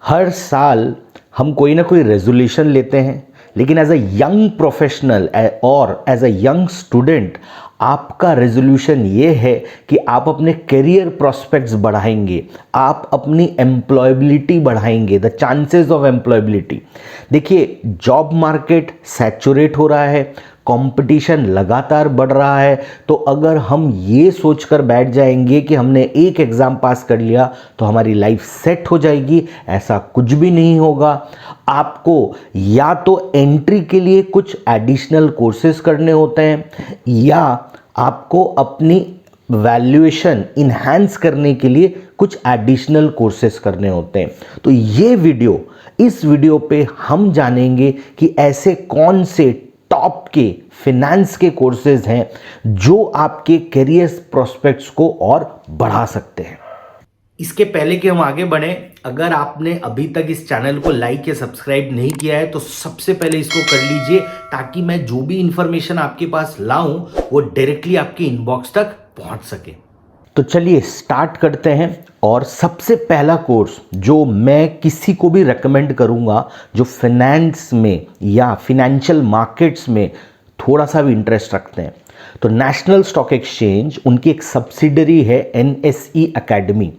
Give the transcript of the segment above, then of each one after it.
हर साल हम कोई ना कोई रेजोल्यूशन लेते हैं, लेकिन एज अ यंग प्रोफेशनल और एज अ यंग स्टूडेंट आपका रेजोल्यूशन ये है कि आप अपने करियर प्रोस्पेक्ट्स बढ़ाएंगे, आप अपनी एम्प्लॉयबिलिटी बढ़ाएंगे, द चांसेस ऑफ एम्प्लॉयबिलिटी। देखिए, जॉब मार्केट सैचुरेट हो रहा है, कंपटीशन लगातार बढ़ रहा है। तो अगर हम ये सोचकर बैठ जाएंगे कि हमने एक एग्ज़ाम पास कर लिया तो हमारी लाइफ सेट हो जाएगी, ऐसा कुछ भी नहीं होगा। आपको या तो एंट्री के लिए कुछ एडिशनल कोर्सेज करने होते हैं, या आपको अपनी वैल्यूएशन इन्हांस करने के लिए कुछ एडिशनल कोर्सेज करने होते हैं। तो इस वीडियो पे हम जानेंगे कि ऐसे कौन से टॉप के फिनेंस के कोर्सेज हैं जो आपके करियर प्रोस्पेक्ट्स को और बढ़ा सकते हैं। इसके पहले कि हम आगे बढ़े, अगर आपने अभी तक इस चैनल को लाइक या सब्सक्राइब नहीं किया है तो सबसे पहले इसको कर लीजिए, ताकि मैं जो भी इंफॉर्मेशन आपके पास लाऊं वो डायरेक्टली आपके इनबॉक्स तक पहुंच सके। तो चलिए स्टार्ट करते हैं। और सबसे पहला कोर्स जो मैं किसी को भी रेकमेंड करूंगा जो फिनेंस में या फिनेंशियल मार्केट्स में थोड़ा सा भी इंटरेस्ट रखते हैं, तो नेशनल स्टॉक एक्सचेंज, उनकी एक सब्सिडरी है NSE एकेडमी।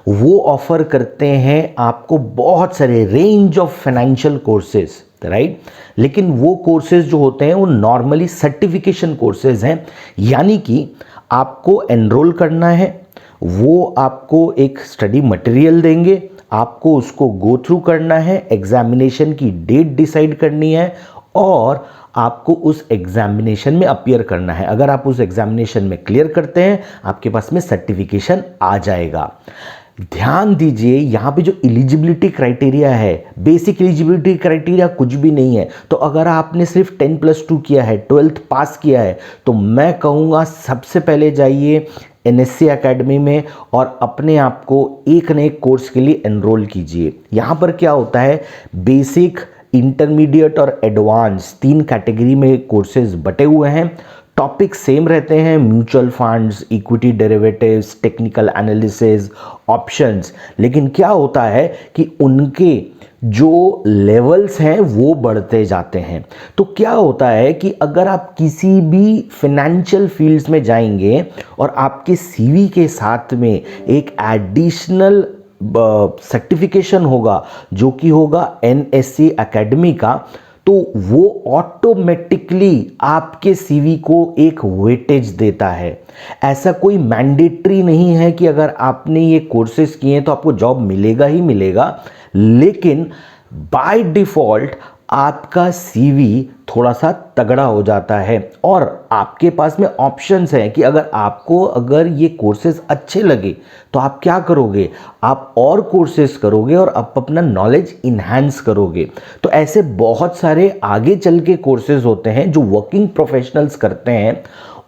वो ऑफर करते हैं आपको बहुत सारे range of financial courses, right. लेकिन वो कोर्सेज जो होते हैं वो नॉर्मली सर्टिफिकेशन कोर्सेज हैं, यानी कि आपको एनरोल करना है, वो आपको एक स्टडी मटेरियल देंगे, आपको उसको गो थ्रू करना है, एग्जामिनेशन की डेट डिसाइड करनी है और आपको उस एग्जामिनेशन में अपीयर करना है। अगर आप उस एग्जामिनेशन में क्लियर करते हैं, आपके पास में सर्टिफिकेशन आ जाएगा। ध्यान दीजिए, यहाँ पे जो एलिजिबिलिटी क्राइटेरिया है, बेसिक एलिजिबिलिटी क्राइटेरिया कुछ भी नहीं है। तो अगर आपने सिर्फ 10+2 किया है, 12th पास किया है, तो मैं कहूँगा सबसे पहले जाइए NSE एकेडमी में और अपने आप को एक न एक कोर्स के लिए एनरोल कीजिए। यहाँ पर क्या होता है, बेसिक, इंटरमीडिएट और एडवांस 3 कैटेगरी में कोर्सेज बटे हुए हैं। टॉपिक सेम रहते हैं, mutual funds, equity derivatives, technical analysis, options. लेकिन क्या होता है कि उनके जो लेवल्स हैं वो बढ़ते जाते हैं। तो क्या होता है कि अगर आप किसी भी फिनेंशियल फील्ड्स में जाएंगे और आपके CV के साथ में एक एडिशनल सर्टिफिकेशन होगा जो कि होगा NSE एकेडमी का, तो वो ऑटोमेटिकली आपके CV को एक वेटेज देता है। ऐसा कोई मैंडेटरी नहीं है कि अगर आपने ये कोर्सेज किए हैं तो आपको जॉब मिलेगा ही मिलेगा, लेकिन बाय डिफॉल्ट आपका CV थोड़ा सा तगड़ा हो जाता है और आपके पास में ऑप्शंस हैं कि अगर ये कोर्सेज अच्छे लगे तो आप क्या करोगे, आप और कोर्सेज करोगे और आप अपना नॉलेज इन्हांस करोगे। तो ऐसे बहुत सारे आगे चल के कोर्सेज होते हैं जो वर्किंग प्रोफेशनल्स करते हैं।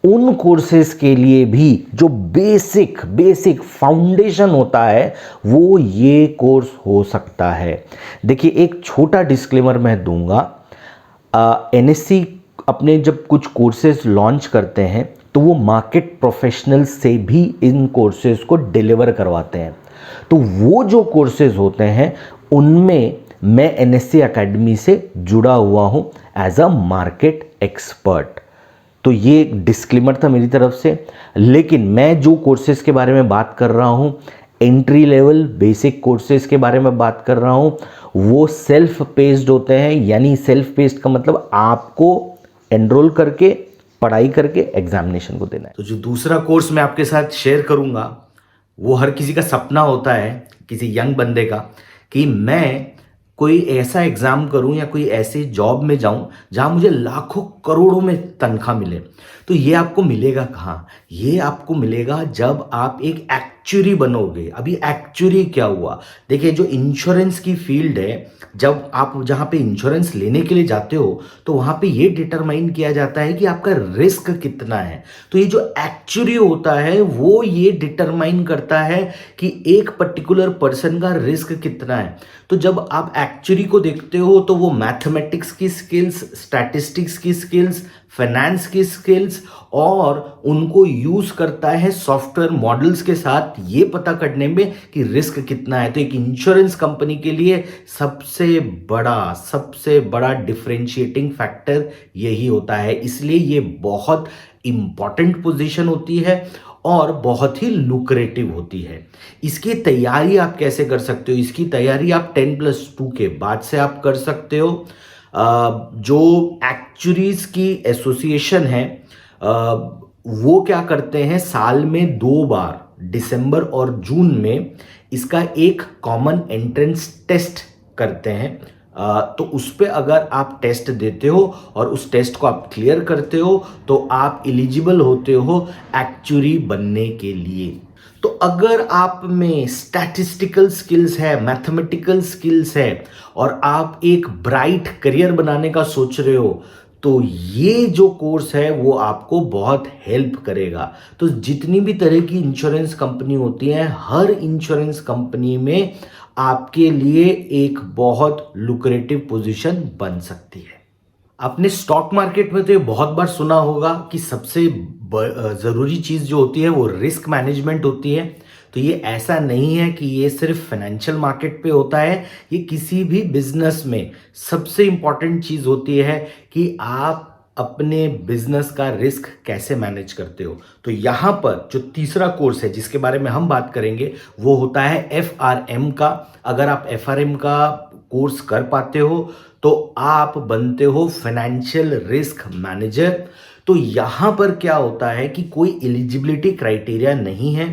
उन कोर्सेज के लिए भी जो बेसिक फाउंडेशन होता है वो ये कोर्स हो सकता है। देखिए, एक छोटा डिस्क्लेमर मैं दूंगा। NSE अपने जब कुछ कोर्सेज लॉन्च करते हैं तो वो मार्केट प्रोफेशनल्स से भी इन कोर्सेज को डिलीवर करवाते हैं। तो वो जो कोर्सेज होते हैं उनमें मैं NSE एकेडमी से जुड़ा हुआ हूँ एज अ मार्केट एक्सपर्ट। तो ये एक डिस्क्लेमर था मेरी तरफ से। लेकिन मैं जो कोर्सेज के बारे में बात कर रहा हूँ, एंट्री लेवल बेसिक कोर्सेज के बारे में बात कर रहा हूँ, वो सेल्फ पेस्ड होते हैं। यानी सेल्फ पेस्ड का मतलब आपको एनरोल करके, पढ़ाई करके एग्जामिनेशन को देना है। तो जो दूसरा कोर्स मैं आपके साथ शेयर करूंगा वो हर किसी का सपना होता है, किसी यंग बंदे का, कि मैं कोई ऐसा एग्जाम करूं या कोई ऐसे जॉब में जाऊं जहां मुझे लाखों करोड़ों में तनख्वाह मिले। तो ये आपको मिलेगा कहाँ? ये आपको मिलेगा जब आप एक एक्चुअरी बनोगे। अभी एक्चुअरी क्या हुआ? देखिए, जो इंश्योरेंस की फील्ड है, जब आप जहाँ पे इंश्योरेंस लेने के लिए जाते हो तो वहाँ पे ये डिटरमाइन किया जाता है कि आपका रिस्क कितना है। तो ये जो एक्चुअरी होता है वो ये डिटरमाइन करता है कि एक पर्टिकुलर पर्सन का रिस्क कितना है। तो जब आप एक्चुअरी को देखते हो तो वो मैथमेटिक्स की स्किल्स, स्टैटिस्टिक्स की स्किल्स, फाइनेंस की स्किल्स और उनको यूज करता है सॉफ्टवेयर मॉडल्स के साथ ये पता करने में कि रिस्क कितना है। तो एक इंश्योरेंस कंपनी के लिए सबसे बड़ा डिफरेंशिएटिंग फैक्टर यही होता है। इसलिए ये बहुत इंपॉर्टेंट पोजीशन होती है और बहुत ही लुक्रेटिव होती है। इसकी तैयारी आप कैसे कर सकते हो? इसकी तैयारी आप 10+2 के बाद से आप कर सकते हो। जो एक्चुरीज की एसोसिएशन है वो क्या करते हैं, साल में 2 बार दिसंबर और जून में इसका एक कॉमन एंट्रेंस टेस्ट करते हैं। तो उस पे अगर आप टेस्ट देते हो और उस टेस्ट को आप क्लियर करते हो तो आप एलिजिबल होते हो एक्चुरी बनने के लिए। तो अगर आप में स्टैटिस्टिकल स्किल्स है, मैथमेटिकल स्किल्स है और आप एक ब्राइट करियर बनाने का सोच रहे हो तो ये जो कोर्स है वो आपको बहुत हेल्प करेगा। तो जितनी भी तरह की इंश्योरेंस कंपनी होती है, हर इंश्योरेंस कंपनी में आपके लिए एक बहुत लुक्रेटिव पोजीशन बन सकती है। आपने स्टॉक मार्केट में तो ये बहुत बार सुना होगा कि सबसे ज़रूरी चीज़ जो होती है वो रिस्क मैनेजमेंट होती है। तो ये ऐसा नहीं है कि ये सिर्फ फाइनेंशियल मार्केट पे होता है, ये किसी भी बिजनेस में सबसे इंपॉर्टेंट चीज़ होती है कि आप अपने बिजनेस का रिस्क कैसे मैनेज करते हो। तो यहाँ पर जो तीसरा कोर्स है जिसके बारे में हम बात करेंगे वो होता है FRM का। अगर आप FRM का कोर्स कर पाते हो तो आप बनते हो फाइनेंशियल रिस्क मैनेजर। तो यहाँ पर क्या होता है कि कोई एलिजिबिलिटी क्राइटेरिया नहीं है,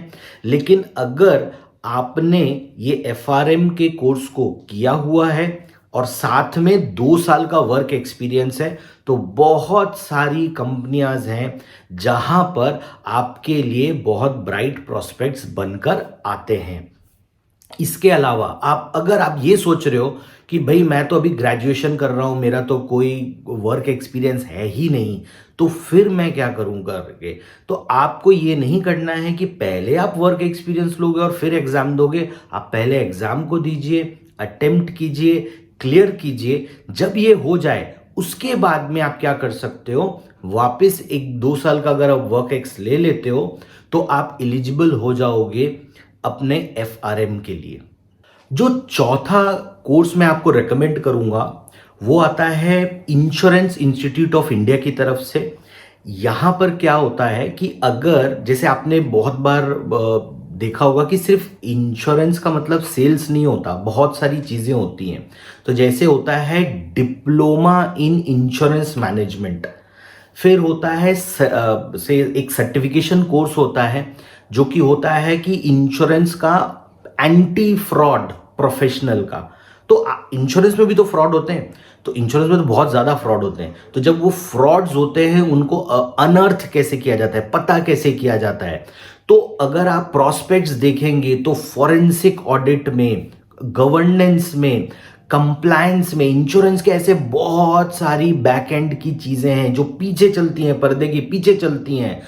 लेकिन अगर आपने ये FRM के कोर्स को किया हुआ है और साथ में 2 साल का वर्क एक्सपीरियंस है तो बहुत सारी कंपनियां हैं जहां पर आपके लिए बहुत ब्राइट प्रोस्पेक्ट्स बनकर आते हैं। इसके अलावा अगर आप ये सोच रहे हो कि भाई मैं तो अभी ग्रेजुएशन कर रहा हूं, मेरा तो कोई वर्क एक्सपीरियंस है ही नहीं, तो फिर मैं क्या करूं करके, तो आपको ये नहीं करना है कि पहले आप वर्क एक्सपीरियंस लोगे और फिर एग्जाम दोगे। आप पहले एग्जाम को दीजिए, अटेम्प्ट कीजिए, क्लियर कीजिए। जब ये हो जाए उसके बाद में आप क्या कर सकते हो, वापस 1-2 साल का अगर आप वर्क एक्स ले लेते हो तो आप एलिजिबल हो जाओगे अपने FRM के लिए। जो चौथा कोर्स मैं आपको रेकमेंड करूंगा वो आता है इंश्योरेंस इंस्टीट्यूट ऑफ इंडिया की तरफ से। यहां पर क्या होता है कि अगर जैसे आपने बहुत बार देखा होगा कि सिर्फ इंश्योरेंस का मतलब सेल्स नहीं होता, बहुत सारी चीजें होती हैं। तो जैसे होता है डिप्लोमा इन इंश्योरेंस मैनेजमेंट, फिर होता है से एक सर्टिफिकेशन कोर्स होता है जो कि होता है कि इंश्योरेंस का एंटी फ्रॉड प्रोफेशनल का। तो इंश्योरेंस में भी तो फ्रॉड होते हैं, तो इंश्योरेंस में तो बहुत ज्यादा फ्रॉड होते हैं। तो जब वो फ्रॉड्स होते हैं उनको अनर्थ कैसे किया जाता है, पता कैसे किया जाता है। तो अगर आप प्रोस्पेक्ट्स देखेंगे तो फॉरेंसिक ऑडिट में, गवर्नेंस में, कंप्लायंस में, इंश्योरेंस के ऐसे बहुत सारी बैक एंड की चीजें हैं जो पीछे चलती हैं, पर्दे के पीछे चलती हैं।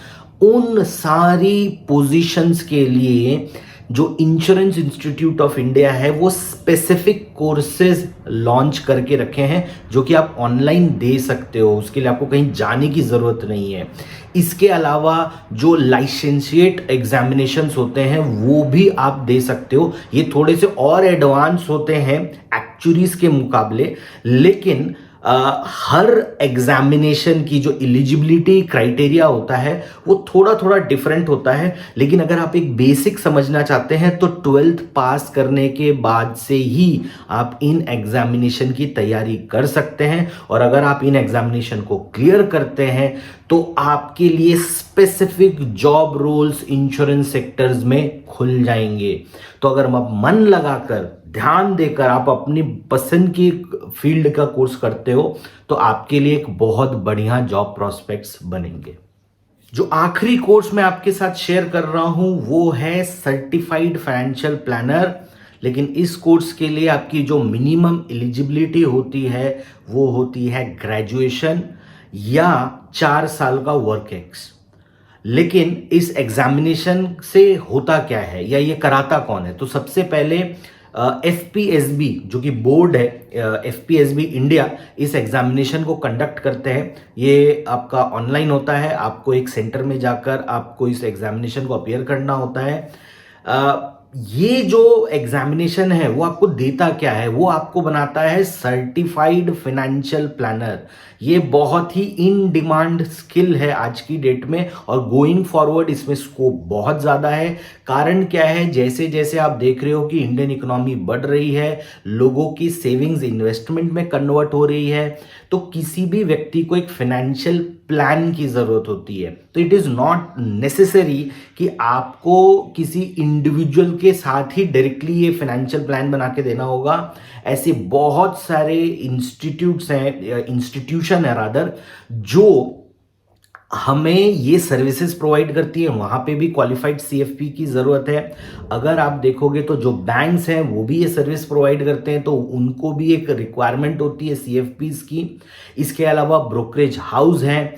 उन सारी पोजीशंस के लिए जो इंश्योरेंस इंस्टीट्यूट ऑफ इंडिया है वो स्पेसिफिक कोर्सेज लॉन्च करके रखे हैं जो कि आप ऑनलाइन दे सकते हो, उसके लिए आपको कहीं जाने की ज़रूरत नहीं है। इसके अलावा जो लाइसेंशिएट एग्जामिनेशंस होते हैं वो भी आप दे सकते हो। ये थोड़े से और एडवांस होते हैं एक्चुरीज के मुकाबले, लेकिन हर एग्जामिनेशन की जो एलिजिबिलिटी क्राइटेरिया होता है वो थोड़ा थोड़ा डिफरेंट होता है। लेकिन अगर आप एक बेसिक समझना चाहते हैं तो 12th पास करने के बाद से ही आप इन एग्जामिनेशन की तैयारी कर सकते हैं। और अगर आप इन एग्जामिनेशन को क्लियर करते हैं तो आपके लिए specific job roles insurance sectors में खुल जाएंगे। तो अगर आप मन लगाकर, ध्यान देकर आप अपनी पसंद की फील्ड का कोर्स करते हो तो आपके लिए एक बहुत बढ़िया जॉब प्रोस्पेक्ट्स बनेंगे। जो आखिरी कोर्स मैं आपके साथ शेयर कर रहा हूं वो है सर्टिफाइड फाइनेंशियल प्लानर। लेकिन इस कोर्स के लिए आपकी जो मिनिमम एलिजिबिलिटी होती है वो होती है ग्रेजुएशन या 4 साल का वर्क एक्स। लेकिन इस एग्जामिनेशन से होता क्या है या ये कराता कौन है? तो सबसे पहले FPSB जो कि बोर्ड है, FPSB इंडिया इस एग्जामिनेशन को कंडक्ट करते हैं। ये आपका ऑनलाइन होता है, आपको एक सेंटर में जाकर आपको इस एग्जामिनेशन को अपीयर करना होता है। ये जो एग्जामिनेशन है वो आपको देता क्या है, वो आपको बनाता है सर्टिफाइड फाइनेंशियल प्लानर। ये बहुत ही इन डिमांड स्किल है आज की डेट में और गोइंग फॉरवर्ड इसमें स्कोप बहुत ज़्यादा है। कारण क्या है, जैसे जैसे आप देख रहे हो कि इंडियन इकोनॉमी बढ़ रही है, लोगों की सेविंग्स इन्वेस्टमेंट में कन्वर्ट हो रही है, तो किसी भी व्यक्ति को एक फाइनेंशियल प्लान की ज़रूरत होती है। तो इट इज़ नॉट नेसेसरी कि आपको किसी इंडिविजुअल के साथ ही डायरेक्टली ये फाइनेंशियल प्लान बना के देना होगा। ऐसे बहुत सारे इंस्टीट्यूशन है रादर जो हमें ये सर्विसेज प्रोवाइड करती है, वहाँ पे भी क्वालिफाइड CFP की ज़रूरत है। अगर आप देखोगे तो जो बैंक्स हैं वो भी ये सर्विस प्रोवाइड करते हैं, तो उनको भी एक रिक्वायरमेंट होती है CFPs की। इसके अलावा ब्रोकरेज हाउस हैं,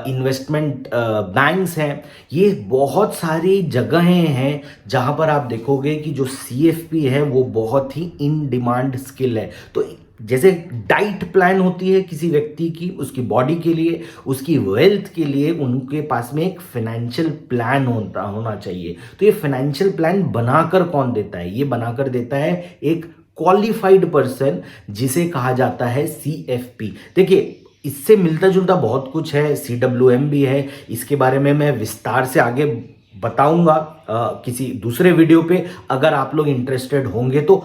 इन्वेस्टमेंट बैंक्स हैं, ये बहुत सारी जगहें हैं जहाँ पर आप देखोगे कि जो CFP है वो बहुत ही इन डिमांड स्किल है। तो जैसे डाइट प्लान होती है किसी व्यक्ति की, उसकी बॉडी के लिए, उसकी वेल्थ के लिए, उनके पास में एक फाइनेंशियल प्लान होना चाहिए। तो ये फाइनेंशियल प्लान बनाकर कौन देता है? ये बनाकर देता है एक क्वालिफाइड पर्सन जिसे कहा जाता है CFP। देखिए इससे मिलता जुलता बहुत कुछ है, CWM भी है, इसके बारे में मैं विस्तार से आगे बताऊंगा किसी दूसरे वीडियो पे। अगर आप लोग इंटरेस्टेड होंगे तो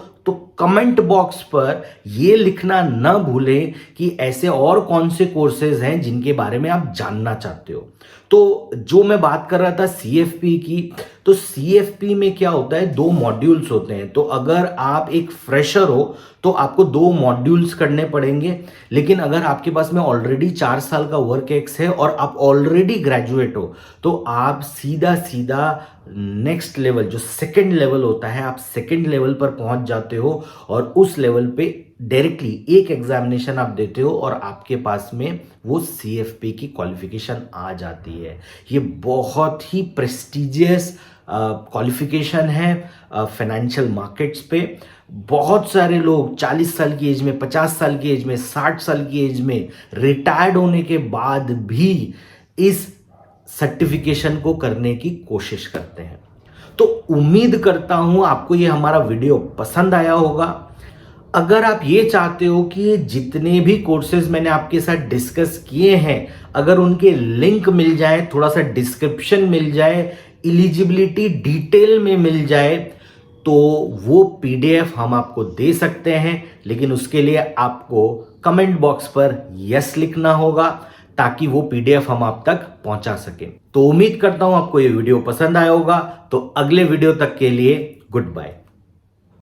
कमेंट बॉक्स पर ये लिखना न भूलें कि ऐसे और कौन से कोर्सेज हैं जिनके बारे में आप जानना चाहते हो। तो जो मैं बात कर रहा था CFP की, तो CFP में क्या होता है, 2 मॉड्यूल्स होते हैं। तो अगर आप एक फ्रेशर हो तो आपको 2 मॉड्यूल्स करने पड़ेंगे, लेकिन अगर आपके पास में ऑलरेडी 4 साल का वर्क एक्स है और आप ऑलरेडी ग्रेजुएट हो तो आप सीधा सीधा नेक्स्ट लेवल जो सेकंड लेवल होता है, आप सेकंड लेवल पर पहुंच जाते हो और उस लेवल पे डायरेक्टली एक एग्जामिनेशन आप देते हो और आपके पास में वो CFP की क्वालिफिकेशन आ जाती है। ये बहुत ही प्रेस्टिजियस क्वालिफिकेशन है फाइनेंशियल मार्केट्स पे। बहुत सारे लोग 40 साल की एज में, 50 साल की एज में, 60 साल की एज में रिटायर्ड होने के बाद भी इस सर्टिफिकेशन को करने की कोशिश करते हैं। तो उम्मीद करता हूं आपको ये हमारा वीडियो पसंद आया होगा। अगर आप ये चाहते हो कि जितने भी कोर्सेज मैंने आपके साथ डिस्कस किए हैं, अगर उनके लिंक मिल जाए, थोड़ा सा डिस्क्रिप्शन मिल जाए, एलिजिबिलिटी डिटेल में मिल जाए, तो वो PDF हम आपको दे सकते हैं। लेकिन उसके लिए आपको कमेंट बॉक्स पर यस लिखना होगा ताकि वो PDF हम आप तक पहुंचा सकें। तो उम्मीद करता हूं आपको ये वीडियो पसंद आया होगा। तो अगले वीडियो तक के लिए गुड बाय।